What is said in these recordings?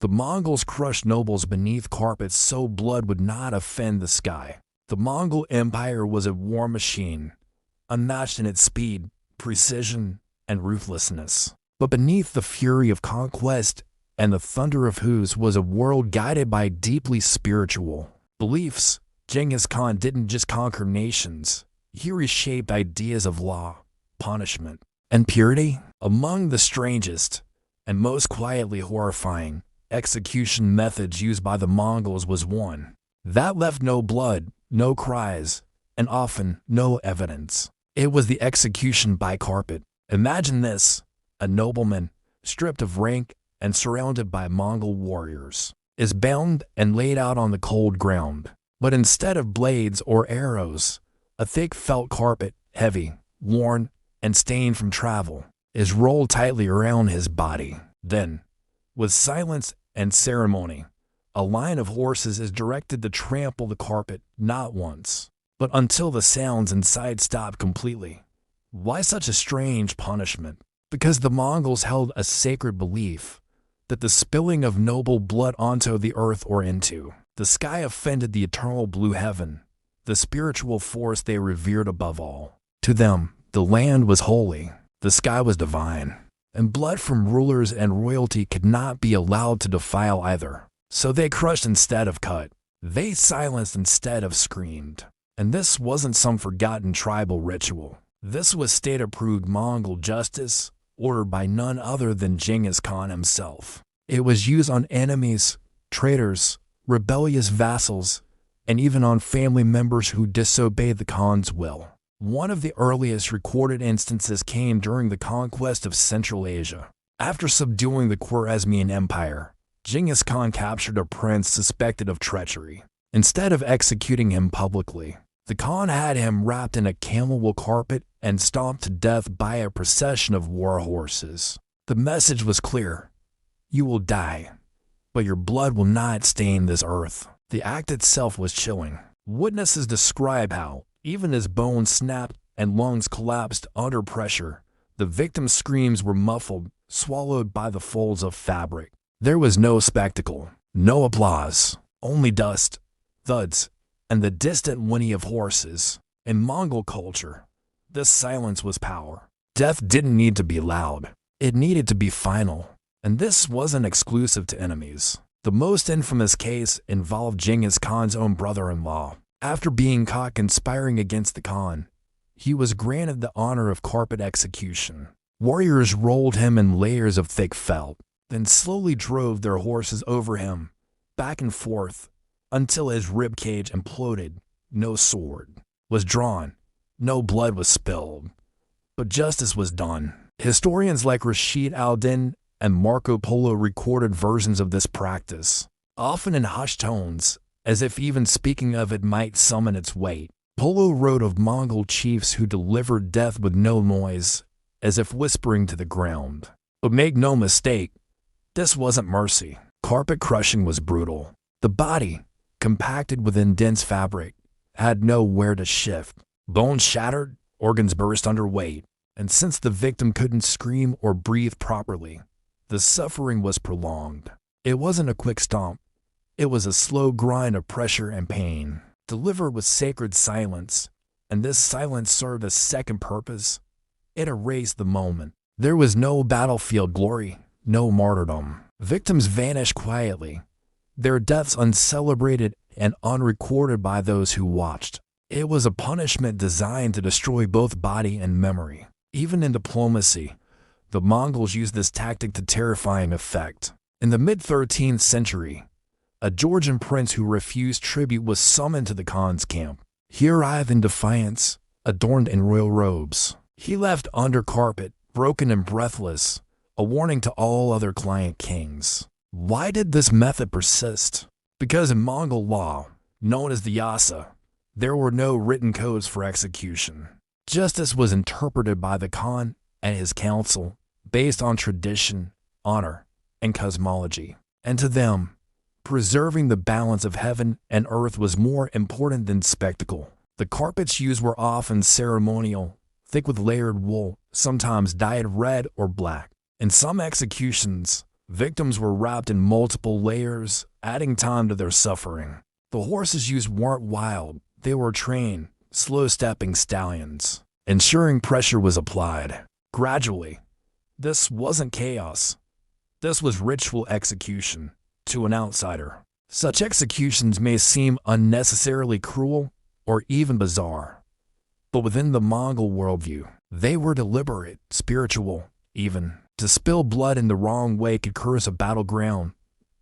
The Mongols crushed nobles beneath carpets so blood would not offend the sky. The Mongol Empire was a war machine, unmatched in its speed, precision, and ruthlessness. But beneath the fury of conquest and the thunder of hooves was a world guided by deeply spiritual beliefs. Genghis Khan didn't just conquer nations, he reshaped ideas of law, punishment, and purity. Among the strangest and most quietly horrifying execution methods used by the Mongols was one that left no blood, no cries, and often no evidence. It was the execution by carpet. Imagine this: a nobleman, stripped of rank and surrounded by Mongol warriors, is bound and laid out on the cold ground. But instead of blades or arrows, a thick felt carpet, heavy, worn, and stained from travel, is rolled tightly around his body. Then, with silence and ceremony, a line of horses is directed to trample the carpet not once, but until the sounds inside stop completely. Why such a strange punishment? Because the Mongols held a sacred belief that the spilling of noble blood onto the earth or into the sky offended the eternal blue heaven, the spiritual force they revered above all. To them, the land was holy, the sky was divine, and blood from rulers and royalty could not be allowed to defile either. So they crushed instead of cut. They silenced instead of screamed. And this wasn't some forgotten tribal ritual. This was state-approved Mongol justice, ordered by none other than Genghis Khan himself. It was used on enemies, traitors, rebellious vassals, and even on family members who disobeyed the Khan's will. One of the earliest recorded instances came during the conquest of Central Asia. After subduing the Khwarezmian Empire, Genghis Khan captured a prince suspected of treachery. Instead of executing him publicly, the Khan had him wrapped in a camel-wool carpet and stomped to death by a procession of war horses. The message was clear: you will die, but your blood will not stain this earth. The act itself was chilling. Witnesses describe how, even as bones snapped and lungs collapsed under pressure, the victim's screams were muffled, swallowed by the folds of fabric. There was no spectacle, no applause, only dust, thuds, and the distant whinny of horses. In Mongol culture, this silence was power. Death didn't need to be loud. It needed to be final. And this wasn't exclusive to enemies. The most infamous case involved Genghis Khan's own brother-in-law. After being caught conspiring against the Khan, he was granted the honor of carpet execution. Warriors rolled him in layers of thick felt, then slowly drove their horses over him, back and forth, until his ribcage imploded. No sword was drawn, no blood was spilled, but justice was done. Historians like Rashid al-Din and Marco Polo recorded versions of this practice, often in hushed tones, as if even speaking of it might summon its weight. Polo wrote of Mongol chiefs who delivered death with no noise, as if whispering to the ground. But make no mistake, this wasn't mercy. Carpet crushing was brutal. The body, compacted within dense fabric, had nowhere to shift. Bones shattered, organs burst under weight, and since the victim couldn't scream or breathe properly, the suffering was prolonged. It wasn't a quick stomp. It was a slow grind of pressure and pain, delivered with sacred silence, and this silence served a second purpose. It erased the moment. There was no battlefield glory, no martyrdom. Victims vanished quietly, their deaths uncelebrated and unrecorded by those who watched. It was a punishment designed to destroy both body and memory. Even in diplomacy, the Mongols used this tactic to terrifying effect. In the mid-13th century, a Georgian prince who refused tribute was summoned to the Khan's camp. He arrived in defiance, adorned in royal robes. He left under carpet, broken and breathless, a warning to all other client kings. Why did this method persist? Because in Mongol law, known as the Yasa, there were no written codes for execution. Justice was interpreted by the Khan and his council based on tradition, honor, and cosmology. And to them, preserving the balance of heaven and earth was more important than spectacle. The carpets used were often ceremonial, thick with layered wool, sometimes dyed red or black. In some executions, Victims were wrapped in multiple layers, adding time to their suffering. The horses used weren't wild, they were trained, slow-stepping stallions, ensuring pressure was applied. Gradually, this wasn't chaos. This was ritual execution. To an outsider, such executions may seem unnecessarily cruel or even bizarre. But within the Mongol worldview, they were deliberate, spiritual, even. To spill blood in the wrong way could curse a battleground,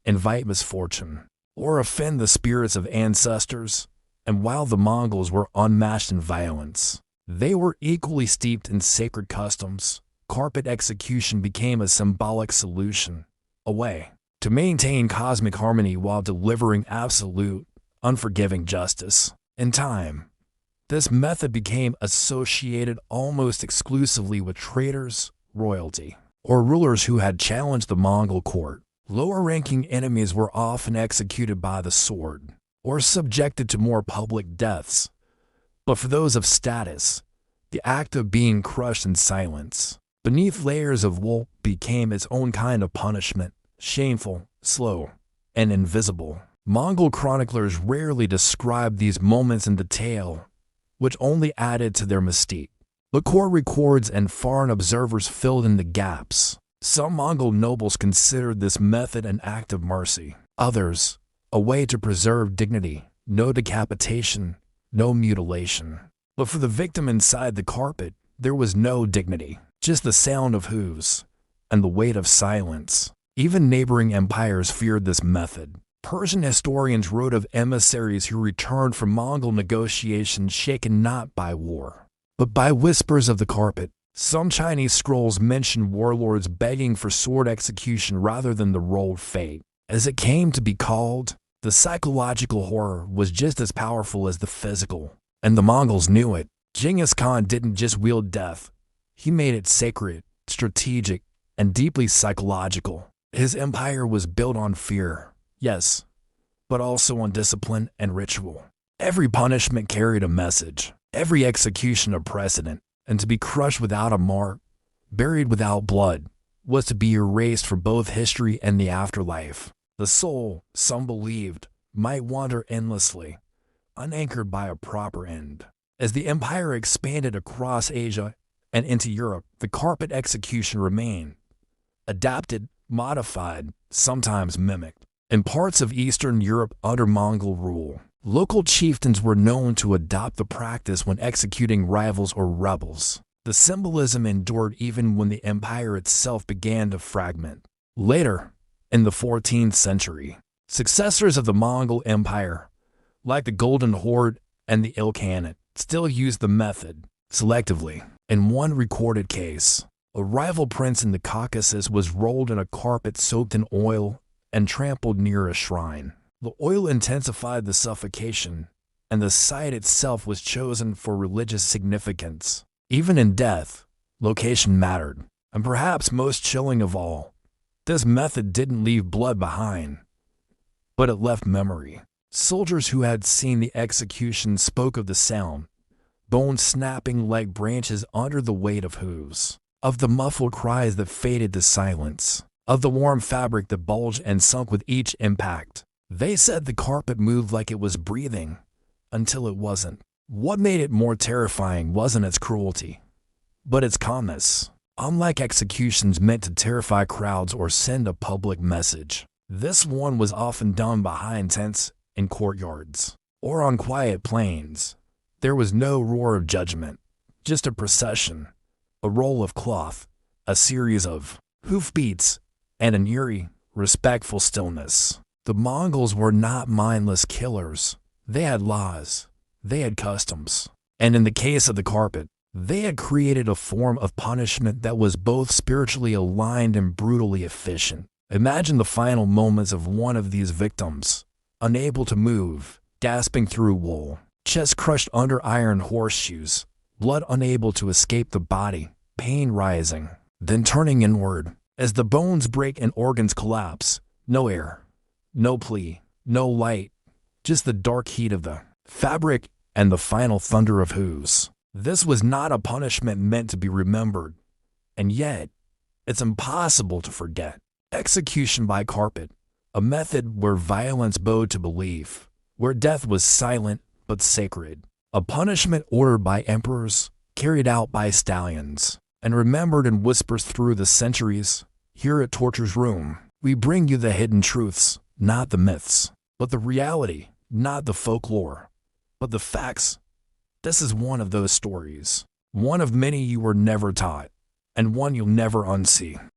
invite misfortune, or offend the spirits of ancestors. And while the Mongols were unmatched in violence, they were equally steeped in sacred customs. Carpet execution became a symbolic solution, a way to maintain cosmic harmony while delivering absolute, unforgiving justice. In time, this method became associated almost exclusively with traitors, royalty, or rulers who had challenged the Mongol court. Lower-ranking enemies were often executed by the sword, or subjected to more public deaths. But for those of status, the act of being crushed in silence, beneath layers of wool, became its own kind of punishment, shameful, slow, and invisible. Mongol chroniclers rarely describe these moments in detail, which only added to their mystique. The court records and foreign observers filled in the gaps. Some Mongol nobles considered this method an act of mercy. Others, a way to preserve dignity. No decapitation, no mutilation. But for the victim inside the carpet, there was no dignity, just the sound of hooves and the weight of silence. Even neighboring empires feared this method. Persian historians wrote of emissaries who returned from Mongol negotiations shaken not by war, but by whispers of the carpet. Some Chinese scrolls mention warlords begging for sword execution rather than the rolled fate. As it came to be called, the psychological horror was just as powerful as the physical, and the Mongols knew it. Genghis Khan didn't just wield death, he made it sacred, strategic, and deeply psychological. His empire was built on fear, yes, but also on discipline and ritual. Every punishment carried a message, every execution a precedent, and to be crushed without a mark, buried without blood, was to be erased from both history and the afterlife. The soul, some believed, might wander endlessly, unanchored by a proper end. As the empire expanded across Asia and into Europe, the carpet execution remained, adapted, modified, sometimes mimicked. In parts of Eastern Europe under Mongol rule, local chieftains were known to adopt the practice when executing rivals or rebels. The symbolism endured even when the empire itself began to fragment. Later, in the 14th century, successors of the Mongol Empire, like the Golden Horde and the Ilkhanate, still used the method, selectively. In one recorded case, a rival prince in the Caucasus was rolled in a carpet soaked in oil and trampled near a shrine. The oil intensified the suffocation, and the site itself was chosen for religious significance. Even in death, location mattered, and perhaps most chilling of all, this method didn't leave blood behind, but it left memory. Soldiers who had seen the execution spoke of the sound, bones snapping like branches under the weight of hooves, of the muffled cries that faded to silence, of the warm fabric that bulged and sunk with each impact. They said the carpet moved like it was breathing, until it wasn't. What made it more terrifying wasn't its cruelty, but its calmness. Unlike executions meant to terrify crowds or send a public message, this one was often done behind tents in courtyards or on quiet plains. There was no roar of judgment, just a procession, a roll of cloth, a series of hoofbeats, and an eerie, respectful stillness. The Mongols were not mindless killers. They had laws, they had customs, and in the case of the carpet, they had created a form of punishment that was both spiritually aligned and brutally efficient. Imagine the final moments of one of these victims, unable to move, gasping through wool, chest crushed under iron horseshoes, blood unable to escape the body, pain rising, then turning inward. As the bones break and organs collapse, no air, no plea, no light, just the dark heat of the fabric and the final thunder of hooves. This was not a punishment meant to be remembered, and yet, it's impossible to forget. Execution by carpet, a method where violence bowed to belief, where death was silent but sacred. A punishment ordered by emperors, carried out by stallions, and remembered in whispers through the centuries. Here at Torture's Room, we bring you the hidden truths, not the myths, but the reality, not the folklore, but the facts. This is one of those stories, one of many you were never taught, and one you'll never unsee.